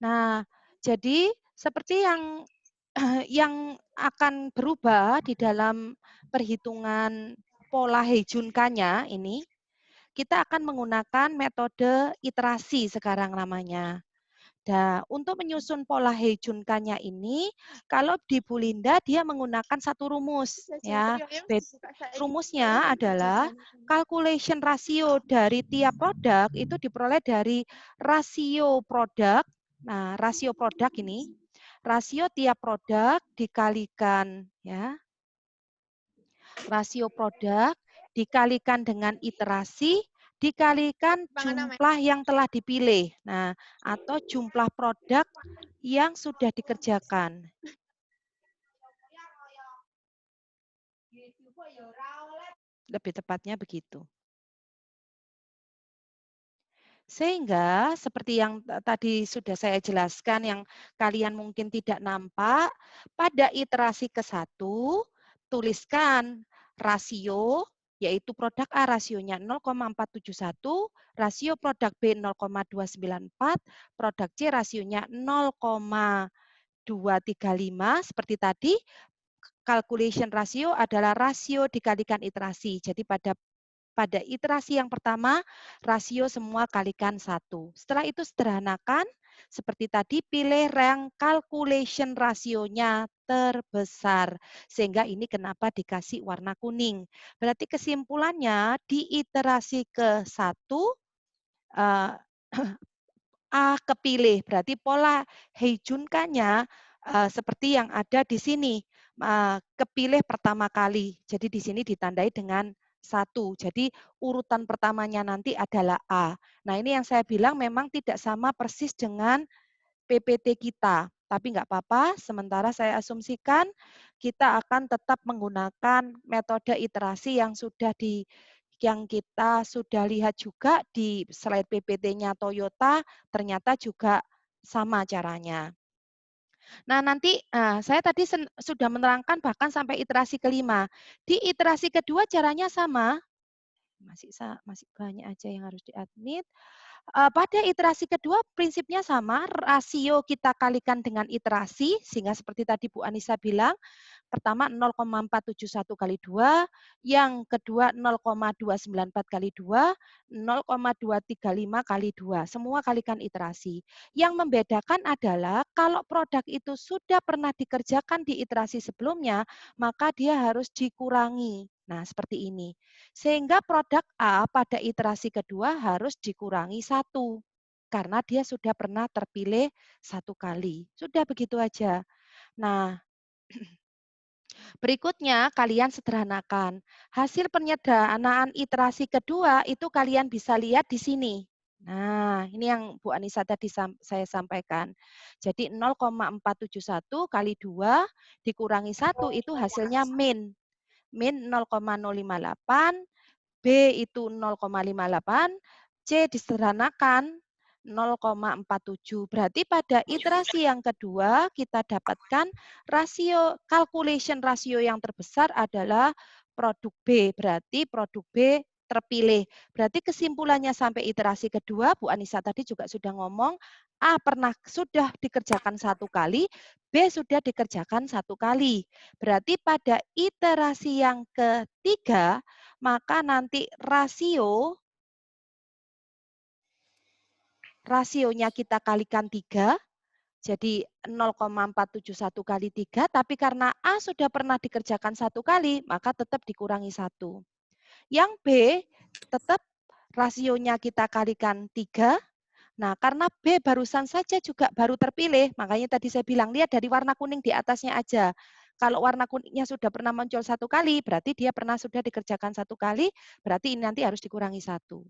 Nah, jadi seperti yang yang akan berubah di dalam perhitungan pola Heijunka-nya ini, kita akan menggunakan metode iterasi sekarang namanya. Nah, untuk menyusun pola Heijunka-nya ini, kalau di Bu Linda dia menggunakan satu rumus ya. Rumusnya adalah calculation rasio dari tiap produk itu diperoleh dari rasio produk. Nah, rasio produk ini, rasio tiap produk dikalikan ya. Rasio produk dikalikan dengan iterasi dikalikan jumlah yang telah dipilih. Nah, atau jumlah produk yang sudah dikerjakan. Lebih tepatnya begitu. Sehingga seperti yang tadi sudah saya jelaskan yang kalian mungkin tidak nampak, pada iterasi ke-1 tuliskan rasio yaitu produk A rasionya 0,471, rasio produk B 0,294, produk C rasionya 0,235 seperti tadi. Calculation rasio adalah rasio dikalikan iterasi. Jadi pada iterasi yang pertama, rasio semua kalikan 1. Setelah itu sederhanakan, seperti tadi pilih yang calculation rasionya terbesar. Sehingga ini kenapa dikasih warna kuning. Berarti kesimpulannya di iterasi ke-1, A kepilih. Berarti pola Heijunka-nya seperti yang ada di sini. Kepilih pertama kali. Jadi di sini ditandai dengan 1. Jadi urutan pertamanya nanti adalah A. Nah ini yang saya bilang memang tidak sama persis dengan PPT kita. Tapi nggak apa-apa, sementara saya asumsikan kita akan tetap menggunakan metode iterasi yang kita sudah lihat juga di slide PPT-nya Toyota, ternyata juga sama caranya. Nah, nanti saya tadi sudah menerangkan bahkan sampai iterasi ke-5. Di iterasi kedua caranya sama. Masih banyak aja yang harus diadmit. Pada iterasi kedua prinsipnya sama, rasio kita kalikan dengan iterasi, sehingga seperti tadi Bu Anissa bilang, pertama 0,471 kali 2, yang kedua 0,294 kali 2, 0,235 kali 2. Semua kalikan iterasi. Yang membedakan adalah kalau produk itu sudah pernah dikerjakan di iterasi sebelumnya, maka dia harus dikurangi. Nah, seperti ini. Sehingga produk A pada iterasi kedua harus dikurangi 1. Karena dia sudah pernah terpilih 1 kali. Sudah begitu aja. Nah, berikutnya kalian sederhanakan. Hasil penyederhanaan iterasi kedua itu kalian bisa lihat di sini. Nah, ini yang Bu Anissa tadi saya sampaikan. Jadi 0,471 kali 2 dikurangi 1 itu hasilnya min. Min 0,058, B itu 0,58, C disederhanakan 0,47. Berarti pada iterasi yang kedua kita dapatkan rasio calculation rasio yang terbesar adalah produk B. Berarti produk B terpilih. Berarti kesimpulannya sampai iterasi kedua, Bu Anissa tadi juga sudah ngomong, A sudah dikerjakan 1 kali, B sudah dikerjakan 1 kali. Berarti pada iterasi yang ketiga, maka nanti rasionya kita kalikan 3, jadi 0,471 kali 3, tapi karena A sudah pernah dikerjakan 1 kali, maka tetap dikurangi 1. Yang B, tetap rasionya kita kalikan 3. Nah, karena B barusan saja juga baru terpilih, makanya tadi saya bilang, lihat dari warna kuning di atasnya aja. Kalau warna kuningnya sudah pernah muncul 1 kali, berarti dia sudah dikerjakan 1 kali, berarti ini nanti harus dikurangi 1.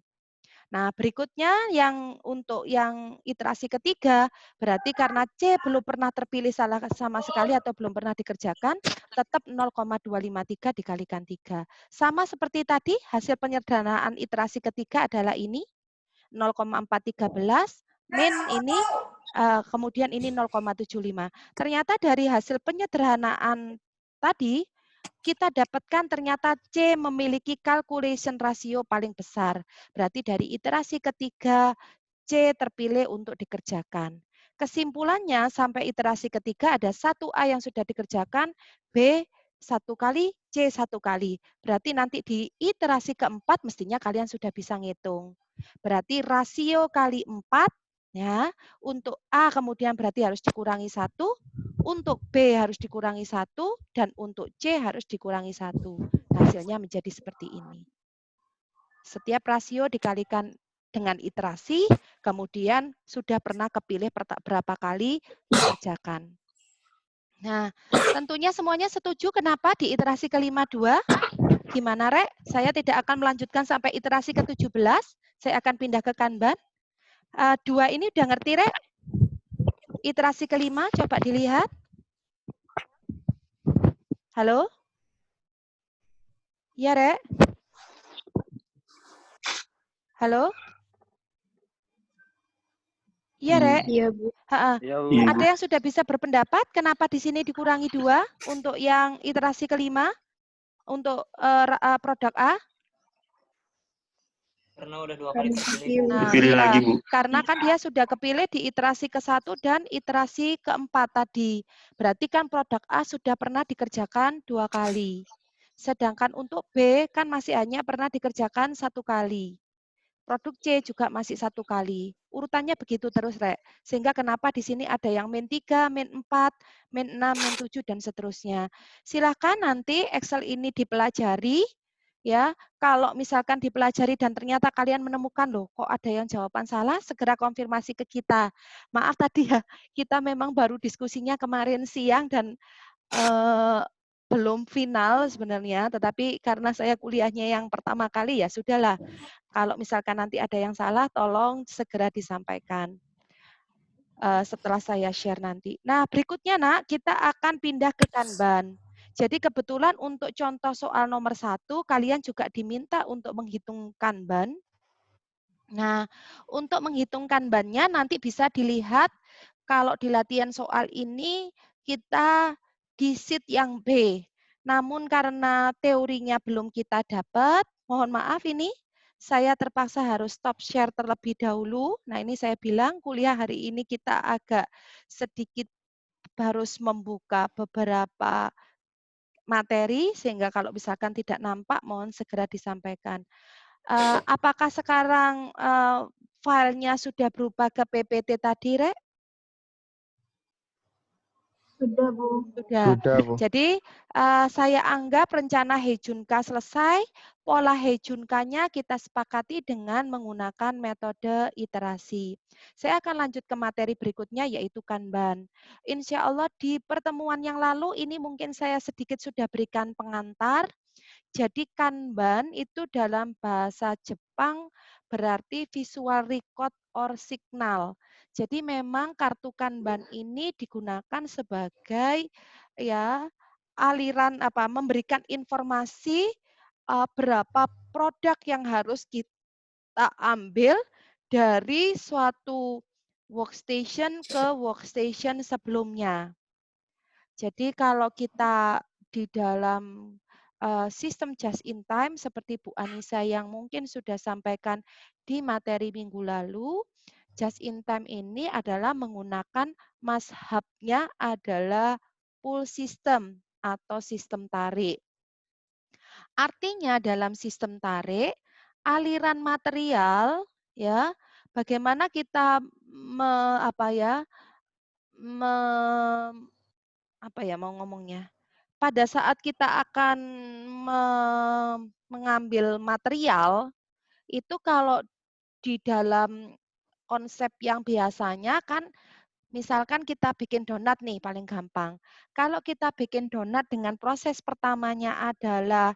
Nah, berikutnya yang untuk yang iterasi ketiga, berarti karena C belum pernah terpilih sama sekali atau belum pernah dikerjakan, tetap 0,253 dikalikan 3. Sama seperti tadi, hasil penyederhanaan iterasi ketiga adalah ini, 0,413, min ini, kemudian ini 0,75. Ternyata dari hasil penyederhanaan tadi, kita dapatkan ternyata C memiliki calculation rasio paling besar. Berarti dari iterasi ketiga, C terpilih untuk dikerjakan. Kesimpulannya, sampai iterasi ketiga ada 1A yang sudah dikerjakan, B 1 kali, C 1 kali. Berarti nanti di iterasi keempat mestinya kalian sudah bisa ngitung. Berarti rasio kali 4, ya, untuk A kemudian berarti harus dikurangi 1, untuk B harus dikurangi 1, dan untuk C harus dikurangi 1. Hasilnya menjadi seperti ini. Setiap rasio dikalikan dengan iterasi, kemudian sudah pernah kepilih berapa kali dikerjakan. Nah, tentunya semuanya setuju kenapa di iterasi kelima 2? Gimana, Rek? Saya tidak akan melanjutkan sampai iterasi ke-17. Saya akan pindah ke Kanban. 2 ini udah ngerti, Rek? Iterasi kelima, coba dilihat. Halo? Iya, Rek? Halo? Iya, Rek? Iya, Bu. Iya, Bu. Ada yang sudah bisa berpendapat kenapa di sini dikurangi 2 untuk yang iterasi kelima untuk produk A? Karena udah 2 kali Dipilih. Nah, Dipilih iya, lagi, Bu. karena kan dia sudah kepilih di iterasi ke-1 dan iterasi ke-4 tadi. Berarti kan produk A sudah pernah dikerjakan 2 kali. Sedangkan untuk B kan masih hanya pernah dikerjakan 1 kali. Produk C juga masih 1 kali. Urutannya begitu terus, Rek. Sehingga kenapa di sini ada yang min 3, min 4, min 6, min 7, dan seterusnya. Silakan nanti Excel ini dipelajari. Ya, kalau misalkan dipelajari dan ternyata kalian menemukan loh, kok ada yang jawaban salah, segera konfirmasi ke kita. Maaf tadi ya, kita memang baru diskusinya kemarin siang dan belum final sebenarnya, tetapi karena saya kuliahnya yang pertama kali ya sudahlah. Kalau misalkan nanti ada yang salah, tolong segera disampaikan setelah saya share nanti. Nah, berikutnya Nak, kita akan pindah ke Kanban. Jadi kebetulan untuk contoh soal nomor 1, kalian juga diminta untuk menghitung Kanban. Nah, untuk menghitung Kanbannya nanti bisa dilihat kalau di latihan soal ini kita di sheet yang B. Namun karena teorinya belum kita dapat, mohon maaf ini saya terpaksa harus stop share terlebih dahulu. Nah, ini saya bilang kuliah hari ini kita agak sedikit harus membuka beberapa materi, sehingga kalau misalkan tidak nampak, mohon segera disampaikan. Apakah sekarang filenya sudah berubah ke PPT tadi, Rek? Sudah, Bu. Sudah, Bu. Jadi saya anggap rencana Hejunka selesai. Pola Hejunka-nya kita sepakati dengan menggunakan metode iterasi. Saya akan lanjut ke materi berikutnya yaitu Kanban. Insya Allah di pertemuan yang lalu ini mungkin saya sedikit sudah berikan pengantar. Jadi Kanban itu dalam bahasa Jepang berarti visual record or signal. Jadi memang kartu Kanban ini digunakan sebagai ya aliran memberikan informasi berapa produk yang harus kita ambil dari suatu workstation ke workstation sebelumnya. Jadi kalau kita di dalam sistem just in time seperti Bu Anissa yang mungkin sudah sampaikan di materi minggu lalu, just in time ini adalah menggunakan mazhabnya adalah pull system atau sistem tarik. Artinya dalam sistem tarik, aliran material ya, bagaimana kita mau ngomongnya? Pada saat kita akan mengambil material, itu kalau di dalam konsep yang biasanya kan, misalkan kita bikin donat nih paling gampang. Kalau kita bikin donat dengan proses pertamanya adalah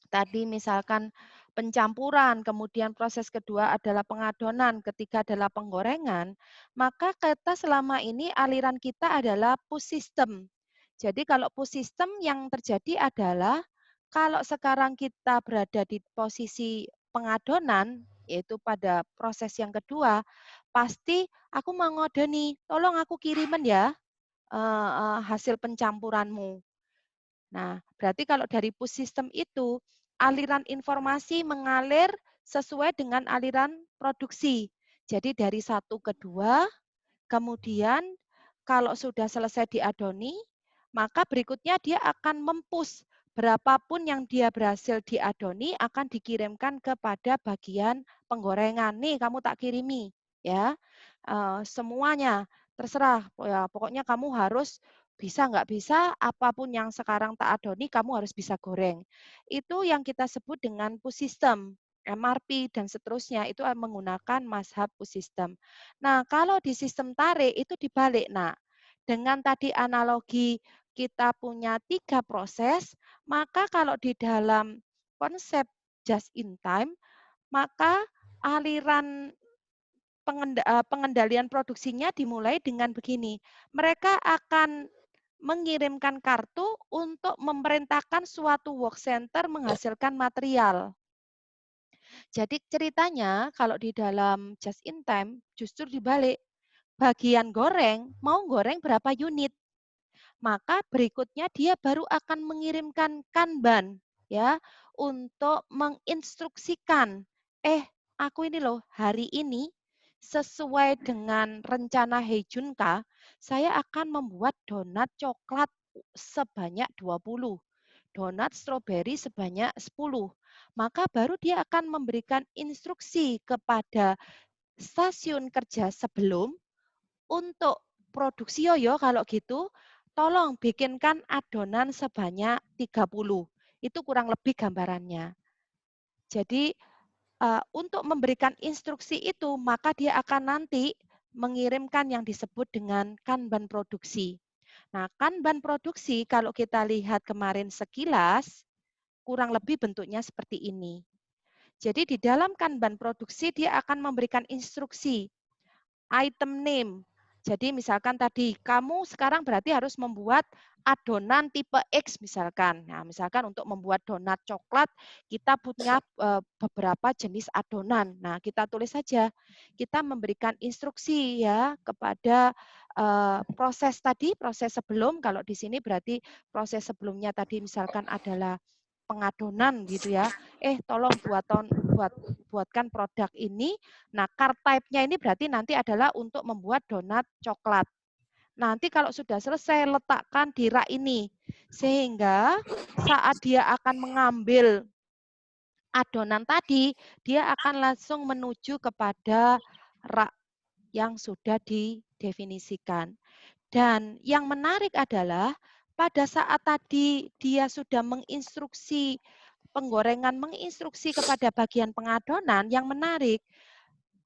tadi misalkan pencampuran, kemudian proses kedua adalah pengadonan, ketiga adalah penggorengan, maka kita selama ini aliran kita adalah push system. Jadi kalau push system yang terjadi adalah kalau sekarang kita berada di posisi pengadonan, yaitu pada proses yang kedua, pasti aku mau ngode nih, tolong aku kirimin ya hasil pencampuranmu. Nah, berarti kalau dari push system itu, aliran informasi mengalir sesuai dengan aliran produksi. Jadi dari 1 ke 2, Kemudian kalau sudah selesai diadoni, maka berikutnya dia akan mempush berapapun yang dia berhasil diadoni akan dikirimkan kepada bagian penggorengan. Nih kamu tak kirimi ya. Semuanya terserah ya, pokoknya kamu harus bisa nggak bisa apapun yang sekarang tak adoni kamu harus bisa goreng. Itu yang kita sebut dengan push system. MRP dan seterusnya itu menggunakan mazhab push system. Nah, kalau di sistem tarik itu dibalik, nah. Dengan tadi analogi kita punya 3 proses, maka kalau di dalam konsep just in time, maka aliran pengendalian produksinya dimulai dengan begini. Mereka akan mengirimkan kartu untuk memerintahkan suatu work center menghasilkan material. Jadi ceritanya kalau di dalam just in time justru dibalik. Bagian goreng mau goreng berapa unit, maka berikutnya dia baru akan mengirimkan Kanban ya untuk menginstruksikan, aku ini loh hari ini sesuai dengan rencana Heijunka, saya akan membuat donat coklat sebanyak 20, donat stroberi sebanyak 10. Maka baru dia akan memberikan instruksi kepada stasiun kerja sebelum untuk produksi yoyo kalau gitu, tolong bikinkan adonan sebanyak 30. Itu kurang lebih gambarannya. Jadi untuk memberikan instruksi itu, maka dia akan nanti mengirimkan yang disebut dengan Kanban produksi. Nah, Kanban produksi kalau kita lihat kemarin sekilas, kurang lebih bentuknya seperti ini. Jadi di dalam Kanban produksi dia akan memberikan instruksi item name. Jadi misalkan tadi kamu sekarang berarti harus membuat adonan tipe X misalkan. Nah, misalkan untuk membuat donat coklat kita punya beberapa jenis adonan. Nah, kita tulis saja. Kita memberikan instruksi ya kepada proses tadi, proses sebelum. Kalau di sini berarti proses sebelumnya tadi misalkan adalah pengadonan gitu ya. Tolong buatkan produk ini. Nah, card type-nya ini berarti nanti adalah untuk membuat donat coklat. Nanti kalau sudah selesai, letakkan di rak ini. Sehingga saat dia akan mengambil adonan tadi, dia akan langsung menuju kepada rak yang sudah didefinisikan. Dan yang menarik adalah pada saat tadi dia sudah menginstruksi penggorengan, menginstruksi kepada bagian pengadonan, yang menarik,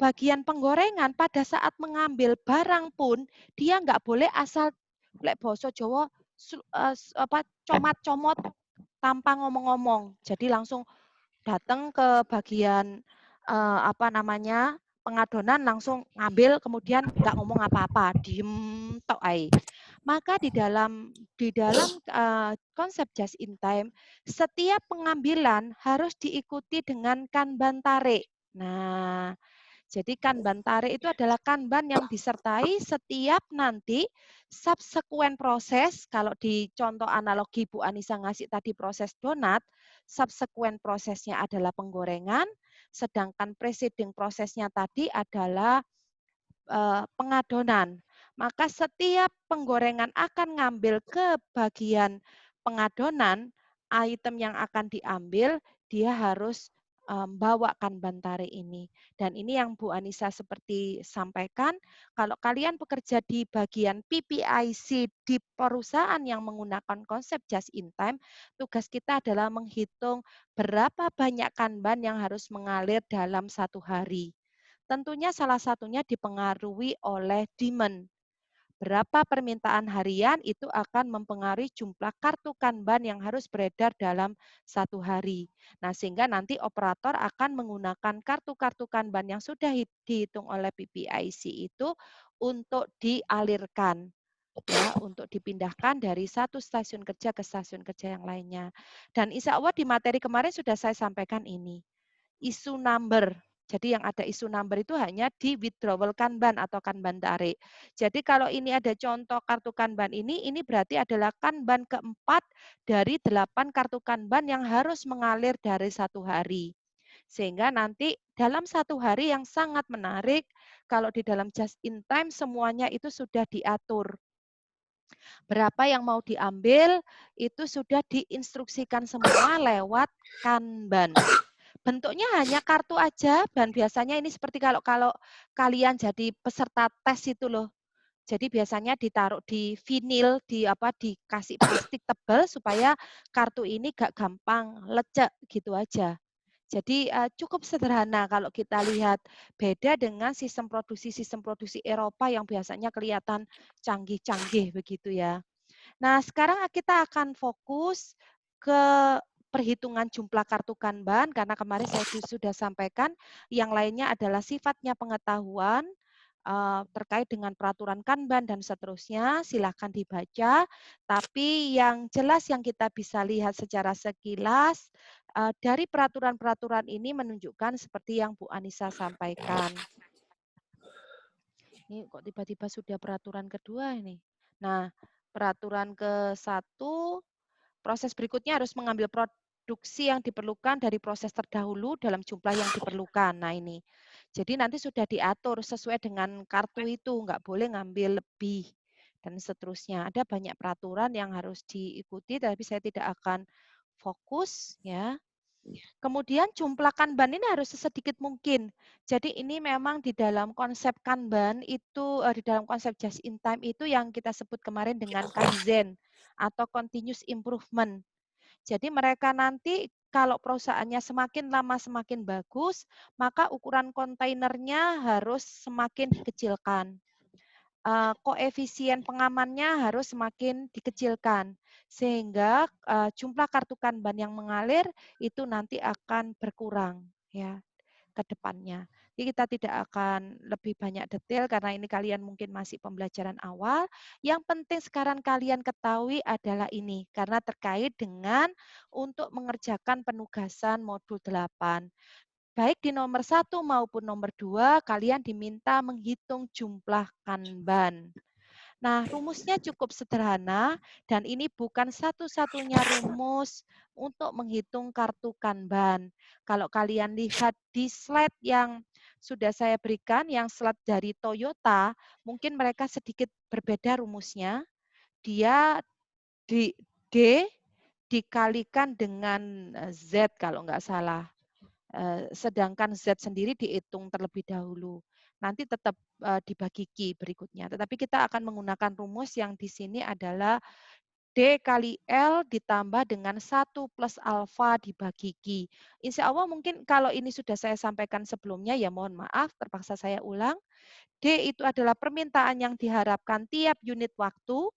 bagian penggorengan pada saat mengambil barang pun dia nggak boleh asal lek basa Jawa comat-comot tanpa ngomong-ngomong. Jadi langsung datang ke bagian pengadonan langsung ngambil kemudian nggak ngomong apa-apa, diem tok ae. Maka di dalam konsep just in time, setiap pengambilan harus diikuti dengan Kanban tarik. Nah, jadi Kanban tarik itu adalah Kanban yang disertai setiap nanti subsequent proses, kalau di contoh analogi Bu Anissa ngasih tadi proses donat, subsequent prosesnya adalah penggorengan, sedangkan preceding prosesnya tadi adalah pengadonan. Maka setiap penggorengan akan ngambil ke bagian pengadonan, item yang akan diambil, dia harus bawakan bantare ini. Dan ini yang Bu Anissa seperti sampaikan, kalau kalian bekerja di bagian PPIC di perusahaan yang menggunakan konsep just in time, tugas kita adalah menghitung berapa banyak kanban yang harus mengalir dalam satu hari. Tentunya salah satunya dipengaruhi oleh demand. Berapa permintaan harian itu akan mempengaruhi jumlah kartu Kanban yang harus beredar dalam satu hari. Nah, sehingga nanti operator akan menggunakan kartu-kartu Kanban yang sudah dihitung oleh PPIC itu untuk dialirkan ya, untuk dipindahkan dari satu stasiun kerja ke stasiun kerja yang lainnya. Dan insya Allah di materi kemarin sudah saya sampaikan ini. Isu number. Jadi yang ada isu number itu hanya di withdrawal Kanban atau Kanban tarik. Jadi kalau ini ada contoh kartu Kanban ini berarti adalah Kanban keempat dari 8 kartu Kanban yang harus mengalir dari satu hari. Sehingga nanti dalam satu hari yang sangat menarik, kalau di dalam just in time semuanya itu sudah diatur. Berapa yang mau diambil itu sudah diinstruksikan semua lewat Kanban. Bentuknya hanya kartu aja dan biasanya ini seperti kalau kalau kalian jadi peserta tes itu loh. Jadi biasanya ditaruh di vinil, dikasih plastik tebal supaya kartu ini gak gampang lecek gitu aja. Jadi cukup sederhana kalau kita lihat, beda dengan sistem produksi Eropa yang biasanya kelihatan canggih-canggih begitu ya. Nah, sekarang kita akan fokus ke perhitungan jumlah kartu Kanban, karena kemarin saya sudah sampaikan, yang lainnya adalah sifatnya pengetahuan, terkait dengan peraturan Kanban dan seterusnya, silahkan dibaca. Tapi yang jelas yang kita bisa lihat secara sekilas, dari peraturan-peraturan ini menunjukkan seperti yang Bu Anissa sampaikan. Ini kok tiba-tiba sudah peraturan kedua ini. Nah, peraturan ke-1, proses berikutnya harus mengambil produksi yang diperlukan dari proses terdahulu dalam jumlah yang diperlukan. Nah ini, jadi nanti sudah diatur sesuai dengan kartu itu, nggak boleh ngambil lebih dan seterusnya. Ada banyak peraturan yang harus diikuti, tapi saya tidak akan fokus ya. Kemudian jumlah Kanban ini harus sesedikit mungkin. Jadi ini memang di dalam konsep Kanban itu, di dalam konsep just in time itu yang kita sebut kemarin dengan Kaizen atau continuous improvement. Jadi mereka nanti kalau perusahaannya semakin lama semakin bagus, maka ukuran kontainernya harus semakin dikecilkan. Koefisien pengamannya harus semakin dikecilkan, sehingga jumlah kartu Kanban yang mengalir itu nanti akan berkurang ya ke depannya. Jadi kita tidak akan lebih banyak detail karena ini kalian mungkin masih pembelajaran awal. Yang penting sekarang kalian ketahui adalah ini, karena terkait dengan untuk mengerjakan penugasan modul 8. Baik di nomor 1 maupun nomor 2, kalian diminta menghitung jumlah Kanban. Nah, rumusnya cukup sederhana dan ini bukan satu-satunya rumus untuk menghitung kartu Kanban. Kalau kalian lihat di slide yang sudah saya berikan, yang slide dari Toyota, mungkin mereka sedikit berbeda rumusnya. Dia di D dikalikan dengan Z kalau nggak salah. Sedangkan Z sendiri dihitung terlebih dahulu. Nanti tetap dibagi Q berikutnya. Tetapi kita akan menggunakan rumus yang di sini adalah D kali L ditambah dengan 1 plus alfa dibagi Q. Insya Allah mungkin kalau ini sudah saya sampaikan sebelumnya, ya mohon maaf, terpaksa saya ulang. D itu adalah permintaan yang diharapkan tiap unit waktu,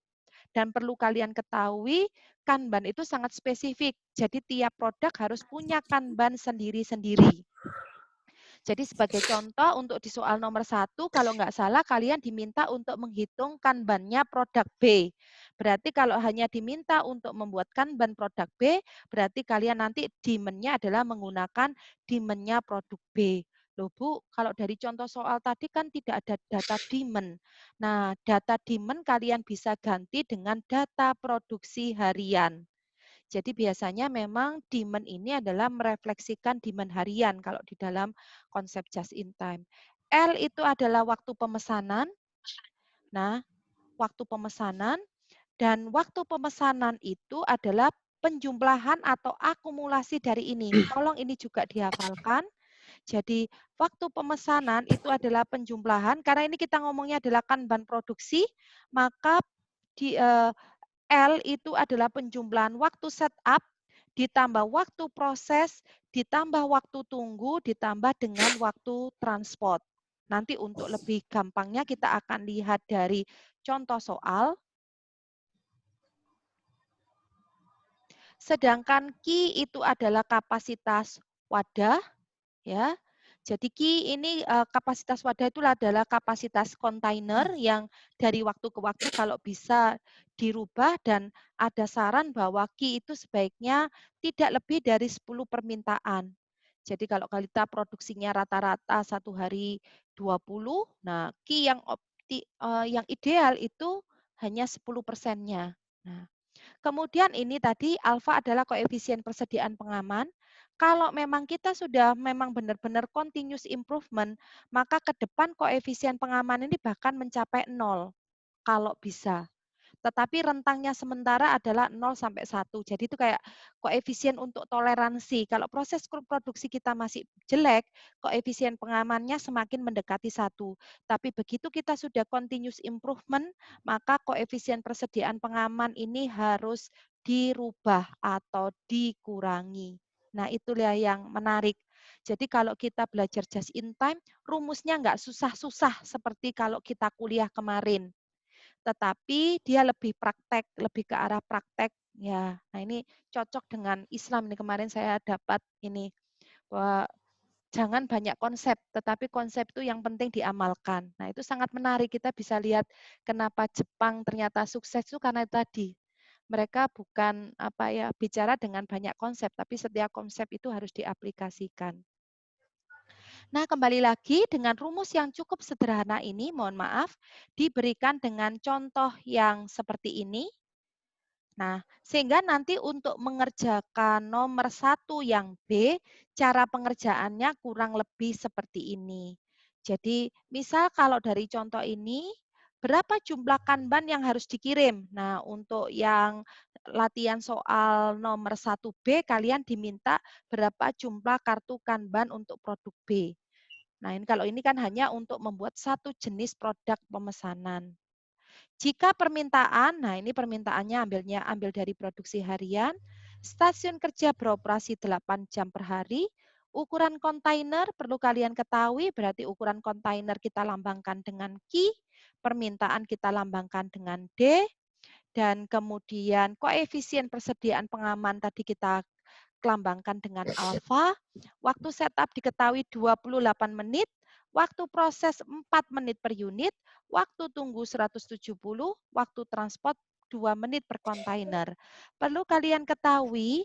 dan perlu kalian ketahui, Kanban itu sangat spesifik. Jadi tiap produk harus punya Kanban sendiri-sendiri. Jadi sebagai contoh untuk di soal nomor 1, kalau nggak salah kalian diminta untuk menghitung Kanbannya produk B. Berarti kalau hanya diminta untuk membuat Kanban produk B, berarti kalian nanti demand-nya adalah menggunakan demand-nya produk B. Loh Bu, kalau dari contoh soal tadi kan tidak ada data demand. Nah, data demand kalian bisa ganti dengan data produksi harian. Jadi biasanya memang demand ini adalah merefleksikan demand harian kalau di dalam konsep just in time. L itu adalah waktu pemesanan. Nah, waktu pemesanan dan waktu pemesanan itu adalah penjumlahan atau akumulasi dari ini. Tolong ini juga dihafalkan. Jadi waktu pemesanan itu adalah penjumlahan, karena ini kita ngomongnya adalah Kanban produksi, maka di L itu adalah penjumlahan waktu setup ditambah waktu proses, ditambah waktu tunggu, ditambah dengan waktu transport. Nanti untuk lebih gampangnya kita akan lihat dari contoh soal. Sedangkan Q itu adalah kapasitas wadah, ya. Jadi Ki ini kapasitas wadah itu adalah kapasitas kontainer yang dari waktu ke waktu kalau bisa dirubah, dan ada saran bahwa Ki itu sebaiknya tidak lebih dari 10 permintaan. Jadi kalau kita produksinya rata-rata satu hari 20, nah Ki yang ideal itu hanya 10%-nya. Nah, kemudian ini tadi alfa adalah koefisien persediaan pengaman. Kalau memang kita sudah memang benar-benar continuous improvement, maka ke depan koefisien pengaman ini bahkan mencapai 0 kalau bisa. Tetapi rentangnya sementara adalah 0 sampai 1. Jadi itu kayak koefisien untuk toleransi. Kalau proses produksi kita masih jelek, koefisien pengamannya semakin mendekati 1. Tapi begitu kita sudah continuous improvement, maka koefisien persediaan pengaman ini harus dirubah atau dikurangi. Nah, itulah yang menarik. Jadi kalau kita belajar just in time, rumusnya nggak susah-susah seperti kalau kita kuliah kemarin, tetapi dia lebih praktek, lebih ke arah praktek ya. Nah, ini cocok dengan Islam nih, kemarin saya dapat ini bahwa jangan banyak konsep, tetapi konsep itu yang penting diamalkan. Nah, itu sangat menarik, kita bisa lihat kenapa Jepang ternyata sukses itu karena tadi mereka bukan apa ya bicara dengan banyak konsep, tapi setiap konsep itu harus diaplikasikan. Nah, kembali lagi dengan rumus yang cukup sederhana ini, mohon maaf, diberikan dengan contoh yang seperti ini. Nah, sehingga nanti untuk mengerjakan nomor 1 yang B, cara pengerjaannya kurang lebih seperti ini. Jadi, misal kalau dari contoh ini, berapa jumlah kanban yang harus dikirim? Nah, untuk yang latihan soal nomor 1B, kalian diminta berapa jumlah kartu kanban untuk produk B. Nah, ini kalau ini kan hanya untuk membuat satu jenis produk pemesanan. Jika permintaan, nah ini permintaannya ambil dari produksi harian, stasiun kerja beroperasi 8 jam per hari, ukuran kontainer perlu kalian ketahui, berarti ukuran kontainer kita lambangkan dengan Q, permintaan kita lambangkan dengan D, dan kemudian koefisien persediaan pengaman tadi kita lambangkan dengan alfa, waktu setup diketahui 28 menit, waktu proses 4 menit per unit, waktu tunggu 170, waktu transport 2 menit per kontainer. Perlu kalian ketahui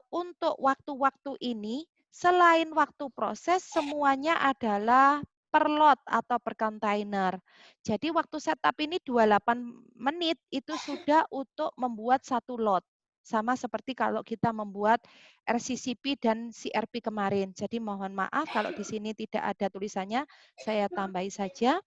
untuk waktu-waktu ini, selain waktu proses, semuanya adalah per lot atau per kontainer. Jadi waktu setup ini 28 menit itu sudah untuk membuat satu lot. Sama seperti kalau kita membuat RCCP dan CRP kemarin. Jadi mohon maaf kalau di sini tidak ada tulisannya, saya tambahi saja.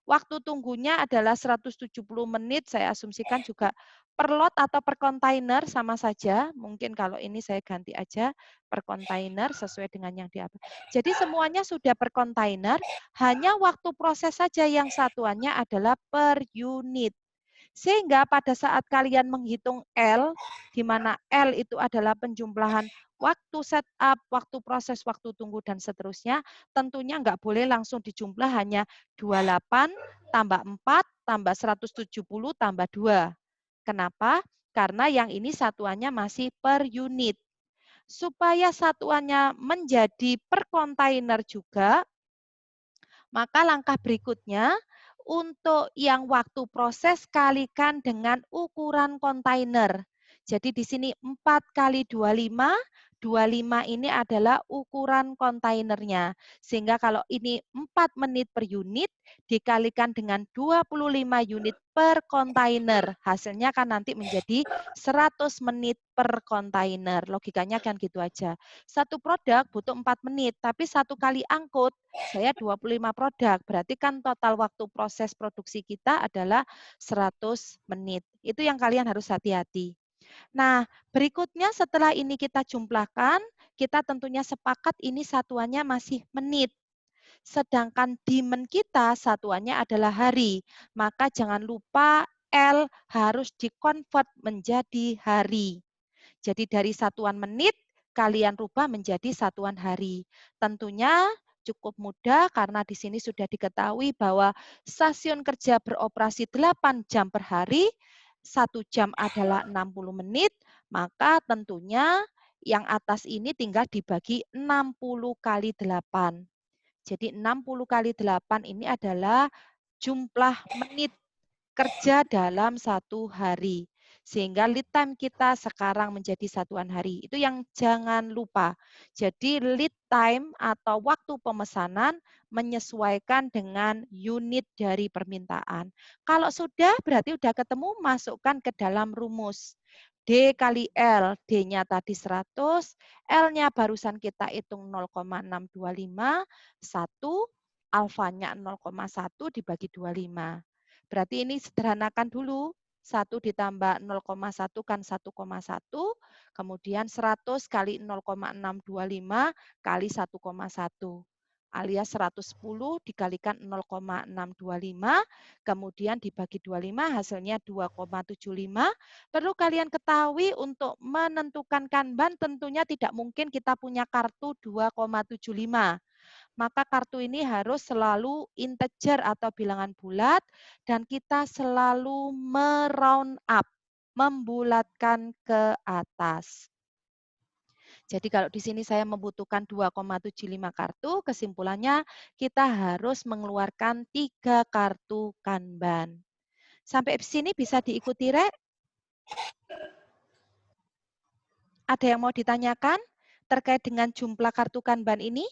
Waktu tunggunya adalah 170 menit, saya asumsikan juga per lot atau per kontainer sama saja. Mungkin kalau ini saya ganti aja per kontainer sesuai dengan yang di apa. Jadi semuanya sudah per kontainer, hanya waktu proses saja yang satuannya adalah per unit. Sehingga pada saat kalian menghitung L, di mana L itu adalah penjumlahan waktu setup, waktu proses, waktu tunggu, dan seterusnya, tentunya nggak boleh langsung dijumlah hanya 28 tambah 4 tambah 170 tambah 2. Kenapa? Karena yang ini satuannya masih per unit. Supaya satuannya menjadi per kontainer juga, maka langkah berikutnya, untuk yang waktu proses kalikan dengan ukuran kontainer. Jadi di sini 4 kali 25, 25 ini adalah ukuran kontainernya. Sehingga kalau ini 4 menit per unit, dikalikan dengan 25 unit per kontainer. Hasilnya kan nanti menjadi 100 menit per kontainer. Logikanya kan gitu aja. Satu produk butuh 4 menit, tapi satu kali angkut saya 25 produk, berarti kan total waktu proses produksi kita adalah 100 menit. Itu yang kalian harus hati-hati. Nah, berikutnya setelah ini kita jumlahkan, kita tentunya sepakat ini satuannya masih menit. Sedangkan demand kita satuannya adalah hari. Maka jangan lupa L harus dikonvert menjadi hari. Jadi dari satuan menit, kalian rubah menjadi satuan hari. Tentunya cukup mudah karena di sini sudah diketahui bahwa stasiun kerja beroperasi 8 jam per hari, 1 jam adalah 60 menit, maka tentunya yang atas ini tinggal dibagi 60 kali 8. Jadi 60 kali 8 ini adalah jumlah menit kerja dalam satu hari. Sehingga lead time kita sekarang menjadi satuan hari. Itu yang jangan lupa. Jadi lead time atau waktu pemesanan menyesuaikan dengan unit dari permintaan. Kalau sudah berarti sudah ketemu, masukkan ke dalam rumus. D kali L. D-nya tadi 100, L-nya barusan kita hitung 0,625, 1, alfanya 0,1 dibagi 25. Berarti ini sederhanakan dulu. 1 ditambah 0,1 kan 1,1, kemudian 100 kali 0,625 kali 1,1. Alias 110 dikalikan 0,625, kemudian dibagi 25, hasilnya 2,75. Perlu kalian ketahui untuk menentukan Kanban tentunya tidak mungkin kita punya kartu 2,75. Maka kartu ini harus selalu integer atau bilangan bulat dan kita selalu meround up, membulatkan ke atas. Jadi kalau di sini saya membutuhkan 2,75 kartu, kesimpulannya kita harus mengeluarkan 3 kartu Kanban. Sampai sini bisa diikuti, Rek? Ada yang mau ditanyakan terkait dengan jumlah kartu Kanban ini?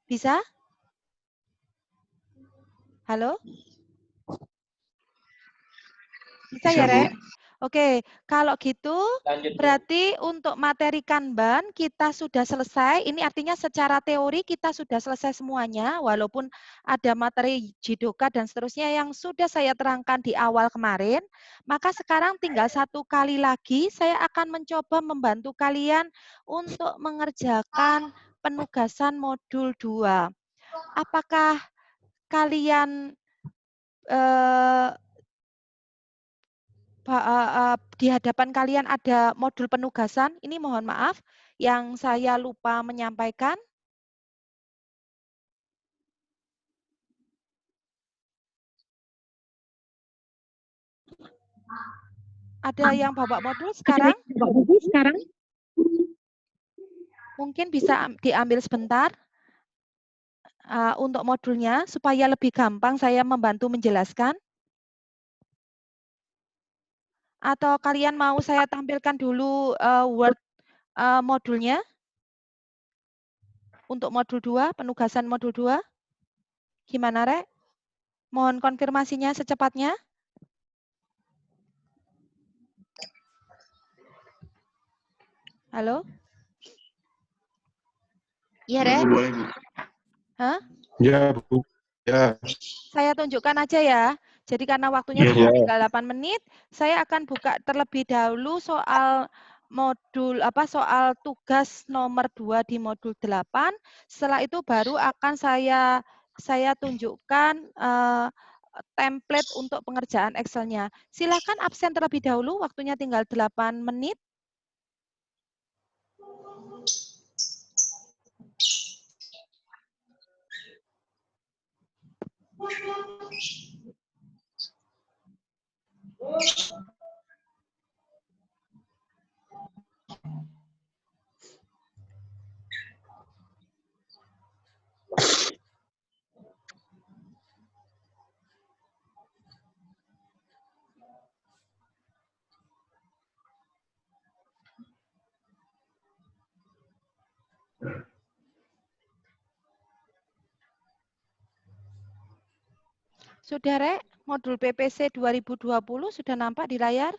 Bisa? Halo? Bisa ya, Rek? Oke, kalau gitu berarti untuk materi Kanban kita sudah selesai. Ini artinya secara teori kita sudah selesai semuanya, walaupun ada materi Jidoka dan seterusnya yang sudah saya terangkan di awal kemarin. Maka sekarang tinggal 1 kali lagi saya akan mencoba membantu kalian untuk mengerjakan penugasan modul 2. Apakah kalian di hadapan kalian ada modul penugasan? Ini mohon maaf yang saya lupa menyampaikan. Ada yang bawa modul sekarang? Mungkin bisa diambil sebentar untuk modulnya supaya lebih gampang saya membantu menjelaskan. Atau kalian mau saya tampilkan dulu Word modulnya? Untuk modul 2, penugasan modul 2. Gimana, Rek? Mohon konfirmasinya secepatnya. Halo? Iya, Rek? Hah? Ya, Bu. Ya. Saya tunjukkan aja ya. Jadi karena waktunya cuma tinggal 8 menit, saya akan buka terlebih dahulu soal modul soal tugas nomor 2 di modul 8. Setelah itu baru akan saya tunjukkan template untuk pengerjaan Excel-nya. Silakan absen terlebih dahulu, waktunya tinggal 8 menit. Sudah, Rek? Modul PPC 2020 sudah nampak di layar?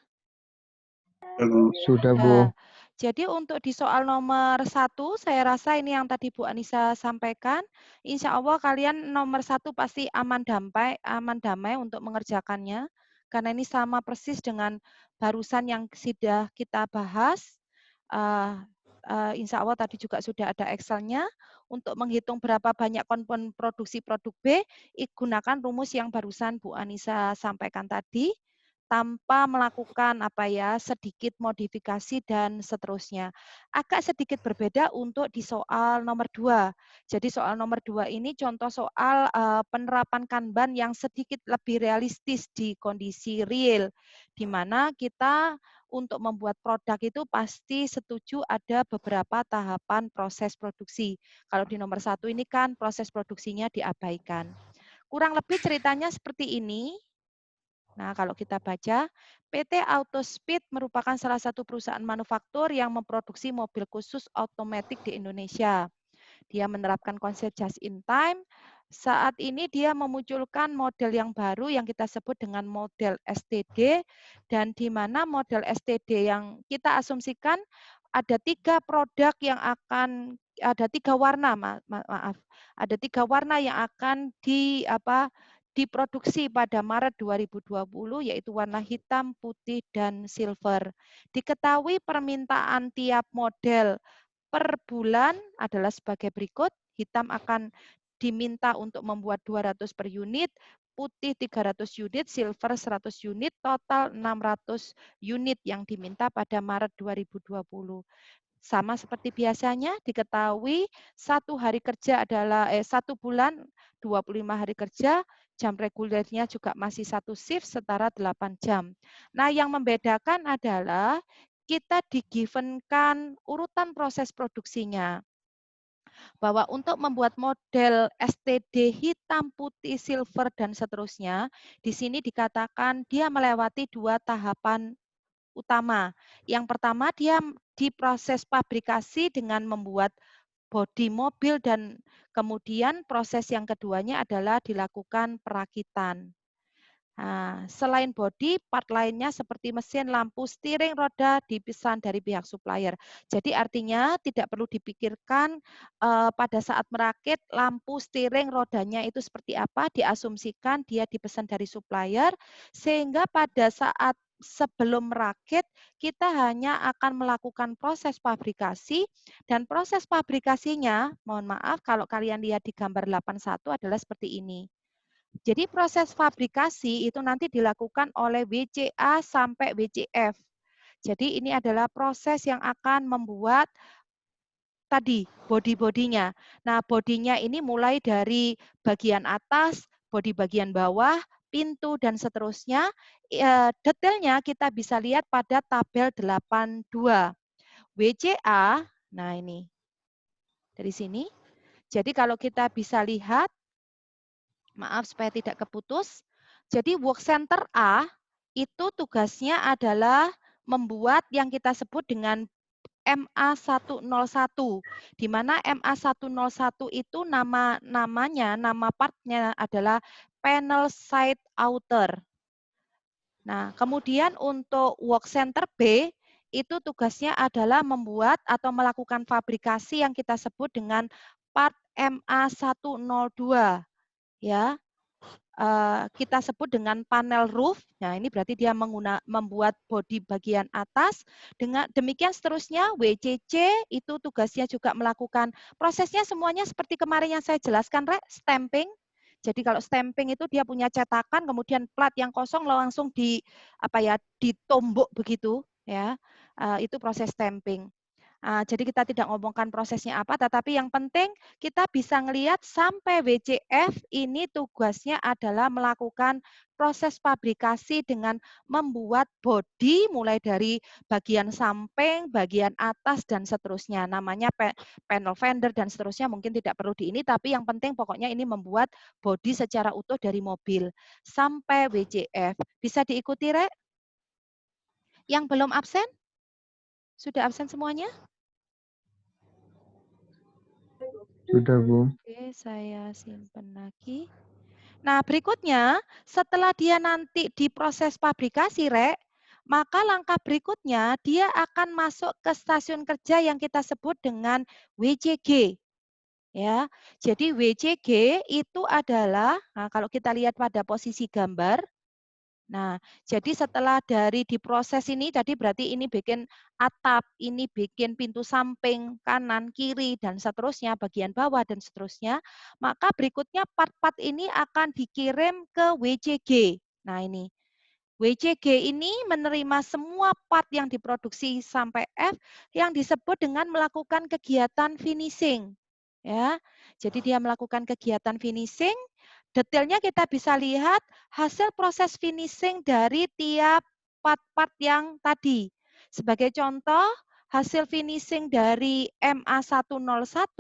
Sudah, Bu. Jadi untuk di soal nomor 1, saya rasa ini yang tadi Bu Anissa sampaikan. Insya Allah kalian nomor 1 pasti aman damai untuk mengerjakannya. Karena ini sama persis dengan barusan yang sudah kita bahas. Insya Allah tadi juga sudah ada Excel-nya. Untuk menghitung berapa banyak komponen produksi produk B, gunakan rumus yang barusan Bu Anissa sampaikan tadi, tanpa melakukan sedikit modifikasi dan seterusnya. Agak sedikit berbeda untuk di soal nomor 2. Jadi soal nomor 2 ini contoh soal penerapan Kanban yang sedikit lebih realistis di kondisi real, di mana kita untuk membuat produk itu pasti setuju ada beberapa tahapan proses produksi. Kalau di nomor 1 ini kan proses produksinya diabaikan. Kurang lebih ceritanya seperti ini. Nah, kalau kita baca, PT Autospeed merupakan salah satu perusahaan manufaktur yang memproduksi mobil khusus otomatis di Indonesia. Dia menerapkan konsep just in time saat ini dia memunculkan model yang baru yang kita sebut dengan model STD, dan di mana model STD yang kita asumsikan ada 3 produk yang akan ada 3 warna, maaf, ada 3 warna yang akan diproduksi pada Maret 2020, yaitu warna hitam, putih, dan silver. Diketahui permintaan tiap model per bulan adalah sebagai berikut. Hitam akan diminta untuk membuat 200 per unit, putih 300 unit, silver 100 unit, total 600 unit yang diminta pada Maret 2020. Sama seperti biasanya, diketahui 1 hari kerja adalah 1 bulan 25 hari kerja, jam regulernya juga masih 1 shift setara 8 jam. Nah, yang membedakan adalah kita di-given-kan urutan proses produksinya. Bahwa untuk membuat model STD hitam, putih, silver, dan seterusnya, di sini dikatakan dia melewati 2 tahapan utama. Yang pertama, dia diproses pabrikasi dengan membuat bodi mobil, dan kemudian proses yang keduanya adalah dilakukan perakitan. Nah, selain bodi, part lainnya seperti mesin, lampu, steering, roda dipesan dari pihak supplier. Jadi artinya tidak perlu dipikirkan pada saat merakit lampu, steering, rodanya itu seperti apa, diasumsikan dia dipesan dari supplier, sehingga pada saat sebelum merakit, kita hanya akan melakukan proses pabrikasi, dan proses pabrikasinya, mohon maaf kalau kalian lihat di gambar 81 adalah seperti ini. Jadi proses fabrikasi itu nanti dilakukan oleh WCA sampai WCF. Jadi ini adalah proses yang akan membuat tadi bodi-bodinya. Nah, bodinya ini mulai dari bagian atas, bodi bagian bawah, pintu, dan seterusnya. Detailnya kita bisa lihat pada tabel 82. WCA, nah ini dari sini. Jadi kalau kita bisa lihat, maaf supaya tidak keputus. Jadi work center A itu tugasnya adalah membuat yang kita sebut dengan MA101, di mana MA101 itu nama partnya adalah panel side outer. Nah, kemudian untuk work center B itu tugasnya adalah membuat atau melakukan fabrikasi yang kita sebut dengan part MA102, ya. Kita sebut dengan panel roof. Nah, ini berarti dia membuat bodi bagian atas. Dengan demikian seterusnya, WCC itu tugasnya juga melakukan prosesnya semuanya seperti kemarin yang saya jelaskan, Rek, stamping. Jadi kalau stamping itu dia punya cetakan, kemudian plat yang kosong langsung ditombok begitu, ya. Itu proses stamping. Jadi kita tidak ngomongkan prosesnya apa, tetapi yang penting kita bisa ngelihat sampai WCF ini tugasnya adalah melakukan proses fabrikasi dengan membuat bodi mulai dari bagian samping, bagian atas, dan seterusnya. Namanya panel fender dan seterusnya mungkin tidak perlu di ini, tapi yang penting pokoknya ini membuat bodi secara utuh dari mobil sampai WCF. Bisa diikuti, Rek? Yang belum absen? Sudah absen semuanya? Sudah, Bu. Oke, saya simpan lagi. Nah, berikutnya, setelah dia nanti diproses pabrikasi, Rek, maka langkah berikutnya dia akan masuk ke stasiun kerja yang kita sebut dengan WCG. Ya, jadi WCG itu adalah, nah kalau kita lihat pada posisi gambar, nah, jadi setelah dari diproses ini, tadi berarti ini bikin atap, ini bikin pintu samping, kanan, kiri, dan seterusnya, bagian bawah, dan seterusnya. Maka berikutnya part-part ini akan dikirim ke WCG. Nah, ini. WCG ini menerima semua part yang diproduksi sampai F yang disebut dengan melakukan kegiatan finishing. Ya, jadi dia melakukan kegiatan finishing. Detailnya kita bisa lihat hasil proses finishing dari tiap part-part yang tadi. Sebagai contoh, hasil finishing dari MA101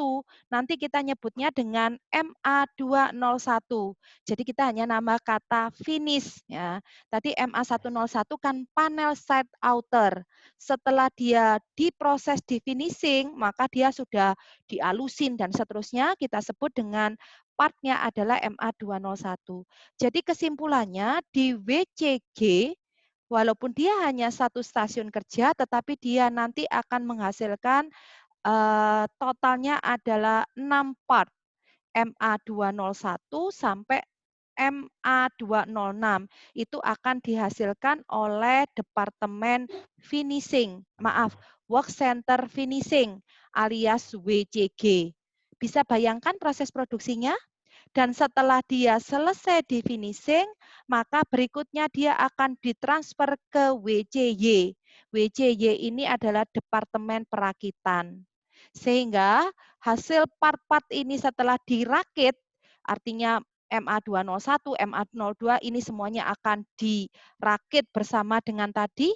nanti kita nyebutnya dengan MA201. Jadi kita hanya nama kata finish, ya. Tadi MA101 kan panel side outer. Setelah dia diproses di finishing, maka dia sudah dialusin dan seterusnya kita sebut dengan partnya adalah MA201. Jadi kesimpulannya di WCG, walaupun dia hanya satu stasiun kerja, tetapi dia nanti akan menghasilkan totalnya adalah 6 part. MA201 sampai MA206 itu akan dihasilkan oleh Departemen Finishing, Work Center Finishing alias WCG. Bisa bayangkan proses produksinya? Dan setelah dia selesai di finishing, maka berikutnya dia akan ditransfer ke WCY. WCY ini adalah Departemen Perakitan. Sehingga hasil part-part ini setelah dirakit, artinya MA201, MA02 ini semuanya akan dirakit bersama dengan tadi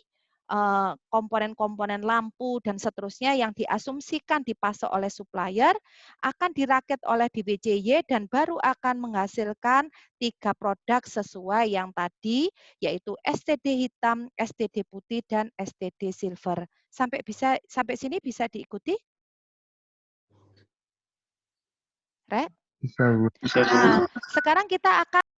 komponen-komponen lampu dan seterusnya yang diasumsikan dipasok oleh supplier akan dirakit oleh DBCY dan baru akan menghasilkan 3 produk sesuai yang tadi, yaitu STD hitam, STD putih, dan STD silver. Sampai sini bisa diikuti? Rek? Bisa, Bu. Nah, sekarang kita akan